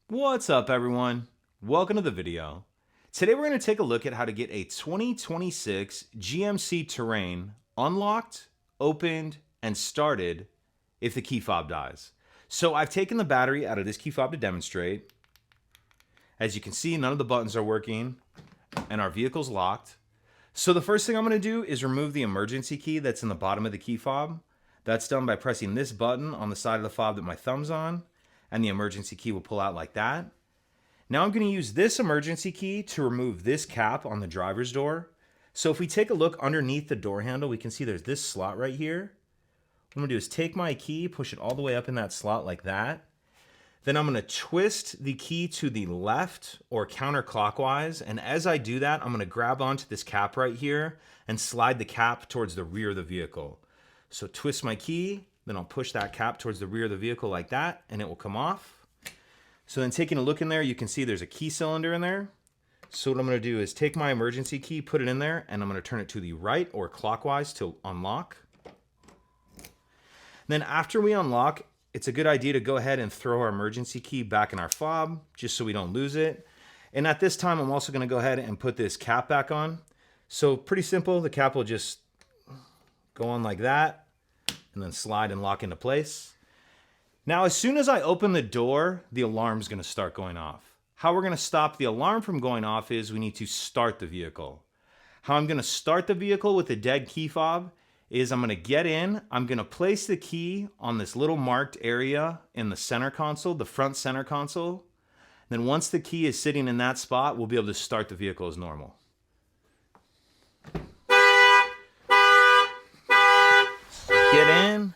What's up, everyone? Welcome to the video. Today we're going to take a look at how to get a 2026 GMC Terrain unlocked, opened, and started if the key fob dies. So I've taken the battery out of this key fob to demonstrate. As you can see, none of the buttons are working and our vehicle's locked. So the first thing I'm going to do is remove the emergency key that's in the bottom of the key fob. That's done by pressing this button on the side of the fob that my thumb's on, and the emergency key will pull out like that. Now I'm going to use this emergency key to remove this cap on the driver's door. So if we take a look underneath the door handle, we can see there's this slot right here. What I'm going to do is take my key, push it all the way up in that slot like that. Then I'm going to twist the key to the left or counterclockwise. And as I do that, I'm going to grab onto this cap right here and slide the cap towards the rear of the vehicle. So twist my key, then I'll push that cap towards the rear of the vehicle like that, and it will come off. So then taking a look in there, you can see there's a key cylinder in there. So what I'm going to do is take my emergency key, put it in there, and I'm going to turn it to the right or clockwise to unlock. Then after we unlock, it's a good idea to go ahead and throw our emergency key back in our fob, just so we don't lose it. And at this time, I'm also going to go ahead and put this cap back on. So pretty simple, the cap will just go on like that, and then slide and lock into place. Now, as soon as I open the door, the alarm's going to start going off. How we're going to stop the alarm from going off is we need to start the vehicle. How I'm going to start the vehicle with a dead key fob is I'm going to get in, I'm going to place the key on this little marked area in the center console, the front center console. Then once the key is sitting in that spot, we'll be able to start the vehicle as normal. Get in,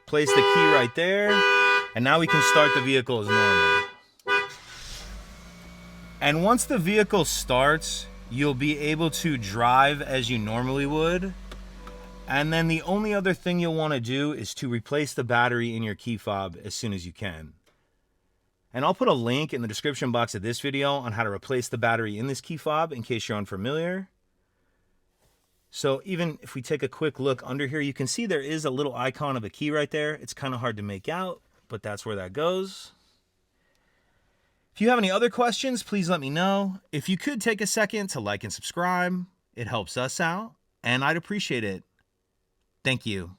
place the key right there, and now we can start the vehicle as normal. And once the vehicle starts, you'll be able to drive as you normally would. And then the only other thing you'll want to do is to replace the battery in your key fob as soon as you can. And I'll put a link in the description box of this video on how to replace the battery in this key fob in case you're unfamiliar. So even if we take a quick look under here, you can see there is a little icon of a key right there. It's kind of hard to make out, but that's where that goes. If you have any other questions, please let me know. If you could take a second to like and subscribe, it helps us out, and I'd appreciate it. Thank you.